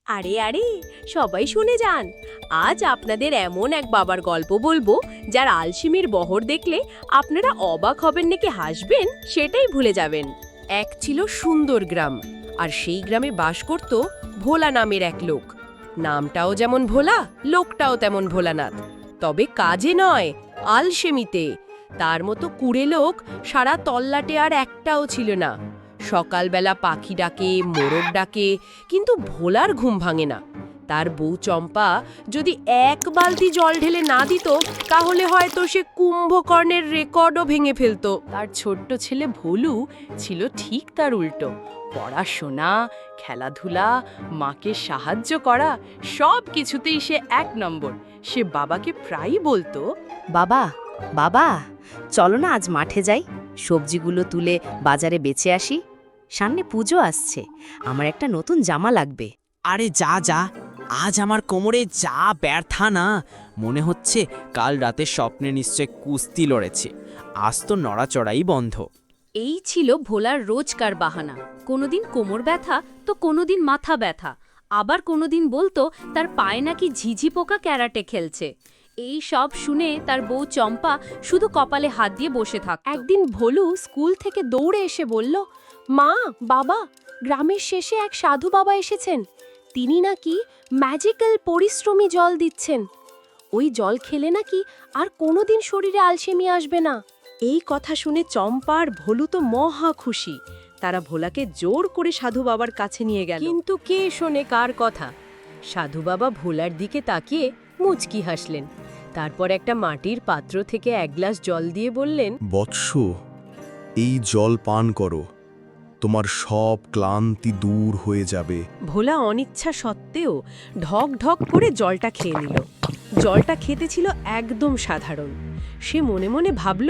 আরে আরে, সবাই শুনে যান। আজ আপনাদের এমন এক বাবার গল্প বলবো যার আলসেমির বহর দেখলে আপনারা অবাক হবেন নাকি হাসবেন সেটাই ভুলে যাবেন। এক ছিল সুন্দর গ্রাম, আর সেই গ্রামে বাস করত ভোলা নামের এক লোক। নামটাও যেমন ভোলা, লোকটাও তেমন ভোলানাথ। তবে কাজে নয়, আলসেমিতে। তার মতো কুড়ে লোক সারা তল্লাটে আর একটাও ছিল না। সকালবেলা পাখি ডাকে, মোরগ ডাকে, কিন্তু ভোলার ঘুম ভাঙে না। তার বউ চম্পা যদি এক বালতি জল ঢেলে না দিত, তাহলে হয়তো সে কুম্ভকর্ণের রেকর্ডও ভেঙে ফেলতো। তার ছোট্ট ছেলে ভোলু ছিল ঠিক তার উল্টো। পড়াশোনা, খেলাধুলা, মাকে সাহায্য করা, সব কিছুতেই সে এক নম্বর। সে বাবাকে প্রায়ই বলতো, বাবা বাবা, চলো না আজ মাঠে যাই, সবজিগুলো তুলে বাজারে বেচে আসি। সামনে পুজো আসছে, আমার একটা নতুন জামা লাগবে। আরে যা যা, আজ আমার কোমরে যা ব্যথা না, মনে হচ্ছে কাল রাতে স্বপ্নে নিশ্চয় কুস্তি লড়েছে। আজ তো নড়াচড়াই বন্ধ। এই ছিল ভোলার রোজকার বাহানা। কোনোদিন কোমর ব্যথা তো কোনোদিন মাথা ব্যথা, আবার কোনোদিন বলতো তার পায়ে নাকি ঝিঝি পোকা ক্যারাটে খেলছে। এই সব শুনে তার বউ চম্পা শুধু কপালে হাত দিয়ে বসে থাক। একদিন ভোলু স্কুল থেকে দৌড়ে এসে বলল, মা, বাবা, গ্রামের শেষে এক সাধু বাবা এসেছেন। তিনি নাকি ম্যাজিক্যাল পরিশ্রমী জল দিচ্ছেন। ওই জল খেলে নাকি আর কোনোদিন শরীরে আলসেমি আসবে না। এই কথা শুনে চম্পা আর ভোলু তো মহা খুশি। তারা ভোলাকে জোর করে সাধু বাবার কাছে নিয়ে গেল। কিন্তু কে শোনে কার কথা? সাধু বাবা ভোলার দিকে তাকিয়ে মুচকি হাসলেন। তারপর একটা মাটির পাত্র থেকে এক গ্লাস জল দিয়ে বললেন, বৎস, এই জল পান করো, তোমার সব ক্লান্তি দূর হয়ে যাবে। ভোলা অনিচ্ছা সত্ত্বেও ঢক ঢক করে জলটা খেয়ে নিল। জলটা খেতে ছিল একদম সাধারণ। সে মনে মনে ভাবল,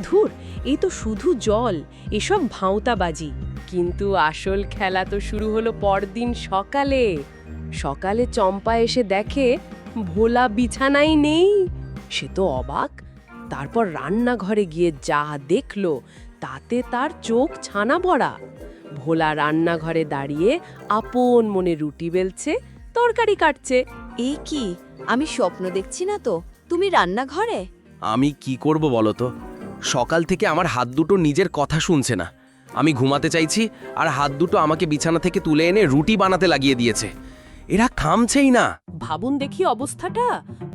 ধুর, এই তো শুধু জল, এসব ভাঁওতাবাজি। কিন্তু আসল খেলা তো শুরু হলো পরদিন সকালে। সকালে চম্পা এসে দেখে ভোলা বিছানায় নেই। সে তো অবাক। তারপর রান্নাঘরে গিয়ে যা দেখল, তাতে তার চোখ ছানা ভরা। ভোলা রান্নাঘরে দাঁড়িয়ে আপন মনে রুটি বেলছে, তরকারি কাটছে। এই কি, আমি স্বপ্ন দেখছি না তো? তুমি রান্নাঘরে? আমি কি করব বলো তো? সকাল থেকে আমার হাত দুটো নিজের কথা শুনছে না। আমি ঘুমাতে চাইছি আর হাত দুটো আমাকে বিছানা থেকে তুলে এনে রুটি বানাতে লাগিয়ে দিয়েছে। এরা থামছেই না। ভাবুন দেখি অবস্থাটা।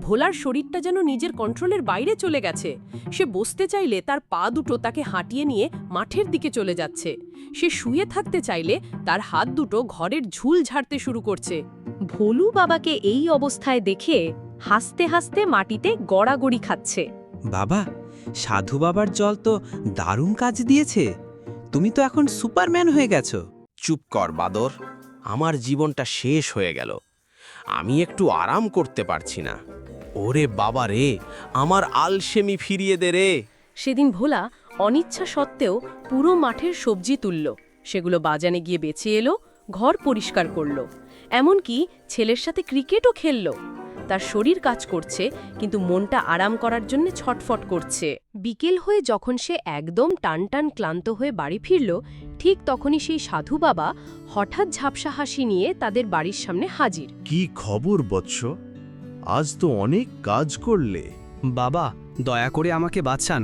ভোলার শরীরটা যেন নিজের কন্ট্রোলের বাইরে চলে গেছে। সে বসতে চাইলে তার পা দুটো তাকে হাঁটিয়ে নিয়ে মাঠের দিকে চলে যাচ্ছে। সে শুয়ে থাকতে চাইলে তার হাত দুটো ঘরের ঝুল ঝাড়তে শুরু করছে। ভোলু বাবাকে এই অবস্থায় দেখে হাসতে হাসতে মাটিতে গড়াগড়ি খাচ্ছে। বাবা, সাধু বাবার জল তো দারুণ কাজ দিয়েছে। তুমি তো এখন সুপারম্যান হয়ে গেছো। চুপ কর বাদর, আমার জীবনটা শেষ হয়ে গেল। আমি একটু আরাম করতে পারছি না। ওরে বাবা রে, আমার আলসেমি ফিরিয়ে দে রে। সেদিন ভোলা অনিচ্ছা সত্ত্বেও পুরো মাঠের সবজি তুলল। সেগুলো বাজারে গিয়ে বেচে এলো, ঘর পরিষ্কার করলো, এমনকি ছেলের সাথে ক্রিকেটও খেলল। তার শরীর কাজ করছে, কিন্তু মনটা আরাম করার জন্য ছটফট করছে। বিকেল হয়ে যখন সে একদম টানটান ক্লান্ত হয়ে বাড়ি ফিরল, ঠিক তখনই সেই সাধু বাবা হঠাৎ ঝাপসা হাসি নিয়ে তাদের বাড়ির সামনে হাজির। কি খবর বৎস? আজ তো অনেক কাজ করলে। বাবা, দয়া করে আমাকে বাঁচান।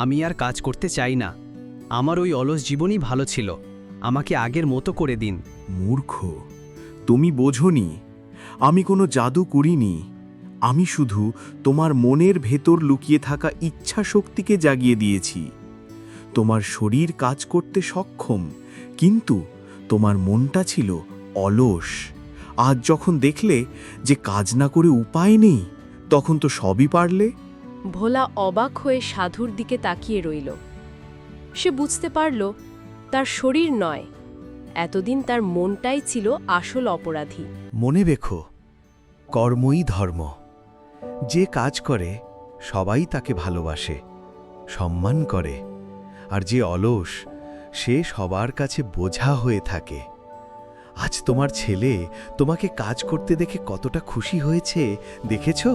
আমি আর কাজ করতে চাই না। আমার ওই অলস জীবনই ভালো ছিল। আমাকে আগের মতো করে দিন। মূর্খ, তুমি বোঝনি, আমি কোনো জাদু করিনি। আমি শুধু তোমার মনের ভেতর লুকিয়ে থাকা ইচ্ছা শক্তিকে জাগিয়ে দিয়েছি। তোমার শরীর কাজ করতে সক্ষম, কিন্তু তোমার মনটা ছিল অলস। আজ যখন দেখলে যে কাজ না করে উপায় নেই, তখন তো সবই পারলে। ভোলা অবাক হয়ে সাধুর দিকে তাকিয়ে রইল। সে বুঝতে পারল তার শরীর নয়, এতদিন তার মনটাই ছিল আসল অপরাধী। মনে রেখো, কর্মই ধর্ম। যে কাজ করে সবাই তাকে ভালোবাসে, সম্মান করে, আর যে অলস সে সবার কাছে বোঝা হয়ে থাকে। আজ তোমার ছেলে তোমাকে কাজ করতে দেখে কতটা খুশি হয়েছে দেখেছো?